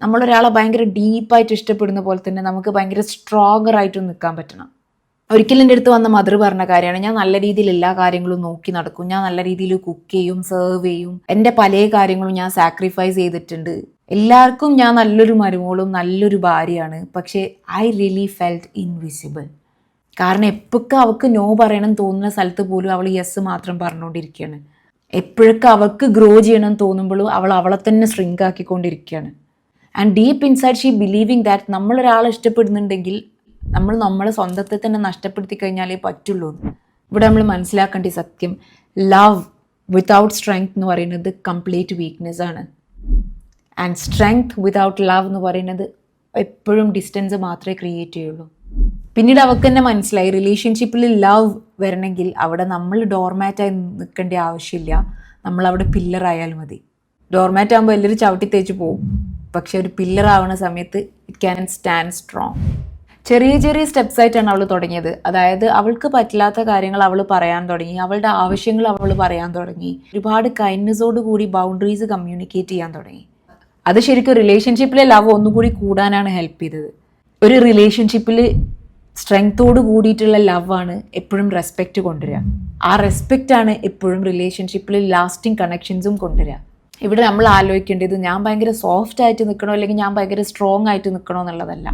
നമ്മളൊരാളെ ഭയങ്കര ഡീപ്പായിട്ട് ഇഷ്ടപ്പെടുന്ന പോലെ തന്നെ നമുക്ക് ഭയങ്കര സ്ട്രോങ്ങർ ആയിട്ട് നിൽക്കാൻ പറ്റണം. ഒരിക്കലും എൻ്റെ അടുത്ത് വന്ന മദർ പറഞ്ഞ കാര്യമാണ്, ഞാൻ നല്ല രീതിയിൽ എല്ലാ കാര്യങ്ങളും നോക്കി നടക്കും, ഞാൻ നല്ല രീതിയിൽ കുക്ക് ചെയ്യും, സെർവ് ചെയ്യും, എൻ്റെ പല കാര്യങ്ങളും ഞാൻ സാക്രിഫൈസ് ചെയ്തിട്ടുണ്ട്, എല്ലാവർക്കും ഞാൻ നല്ലൊരു മരുമോളും നല്ലൊരു ഭാര്യയാണ്. പക്ഷേ ഐ റിയലി ഫെൽറ്റ് ഇൻവിസിബിൾ. കാരണം എപ്പോഴൊക്കെ അവൾക്ക് നോ പറയണം തോന്നുന്ന സ്ഥലത്ത് പോലും അവൾ യെസ് മാത്രം പറഞ്ഞുകൊണ്ടിരിക്കുകയാണ്. എപ്പോഴൊക്കെ അവൾക്ക് ഗ്രോ ചെയ്യണം തോന്നുമ്പോഴും അവൾ അവളെ തന്നെ സ്ട്രിങ്ക് ആക്കിക്കൊണ്ടിരിക്കുകയാണ്. And deep inside she believing that നമ്മളൊരാളെ ഇഷ്ടപ്പെടുന്നുണ്ടെങ്കിൽ നമ്മൾ നമ്മളെ സ്വന്തത്തെ തന്നെ നഷ്ടപ്പെടുത്തി കഴിഞ്ഞാലേ പറ്റുള്ളൂ. ഇവിടെ നമ്മൾ മനസ്സിലാക്കേണ്ട സത്യം, ലവ് വിതൗട്ട് സ്ട്രെങ്ത് എന്ന് പറയുന്നത് കംപ്ലീറ്റ് വീക്ക്നെസ് ആണ്. ആൻഡ് സ്ട്രെങ്ത് വിതൗട്ട് ലവ് എന്ന് പറയുന്നത് എപ്പോഴും ഡിസ്റ്റൻസ് മാത്രമേ ക്രിയേറ്റ് ചെയ്യുള്ളൂ. പിന്നീട് അവൾക്ക് തന്നെ മനസ്സിലായി, റിലേഷൻഷിപ്പിൽ ലവ് വരണമെങ്കിൽ അവിടെ നമ്മൾ ഡോർമാറ്റായി നിൽക്കേണ്ട ആവശ്യമില്ല, നമ്മളവിടെ പില്ലറായാലും മതി. ഡോർമാറ്റ് ആകുമ്പോൾ എല്ലാവരും ചവിട്ടി തേച്ച് പോകും, പക്ഷെ ഒരു പില്ലർ ആവുന്ന സമയത്ത് ഇറ്റ് ക്യാൻ സ്റ്റാൻഡ് സ്ട്രോങ്. ചെറിയ ചെറിയ സ്റ്റെപ്സ് ആയിട്ടാണ് അവൾ തുടങ്ങിയത്. അതായത് അവൾക്ക് പറ്റില്ലാത്ത കാര്യങ്ങൾ അവൾ പറയാൻ തുടങ്ങി, അവളുടെ ആവശ്യങ്ങൾ അവൾ പറയാൻ തുടങ്ങി, ഒരുപാട് കൈൻഡ്നെസ്സോട് കൂടി ബൗണ്ടറീസ് കമ്മ്യൂണിക്കേറ്റ് ചെയ്യാൻ തുടങ്ങി. അത് ശരിക്കും റിലേഷൻഷിപ്പിലെ ലവ് ഒന്നുകൂടി കൂടാനാണ് ഹെൽപ്പ് ചെയ്തത്. ഒരു റിലേഷൻഷിപ്പിൽ സ്ട്രെങ്തോട് കൂടിയിട്ടുള്ള ലവാണ് എപ്പോഴും റെസ്പെക്റ്റ് കൊണ്ടുവരിക. ആ റെസ്പെക്റ്റാണ് എപ്പോഴും റിലേഷൻഷിപ്പിൽ ലാസ്റ്റിംഗ് കണക്ഷൻസും കൊണ്ടുവരിക. ഇവിടെ നമ്മൾ ആലോചിക്കേണ്ടത് ഞാൻ ഭയങ്കര സോഫ്റ്റ് ആയിട്ട് നിൽക്കണോ അല്ലെങ്കിൽ ഞാൻ ഭയങ്കര സ്ട്രോങ് ആയിട്ട് നിൽക്കണോ എന്നുള്ളതല്ല.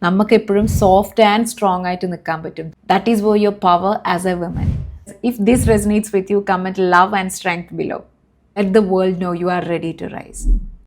നമുക്ക് എപ്പോഴും സോഫ്റ്റ് ആൻഡ് സ്ട്രോങ് ആയിട്ട് നിൽക്കാൻ പറ്റും. That is for your power as a woman. If this resonates with you, comment love and strength below. Let the world know you are ready to rise.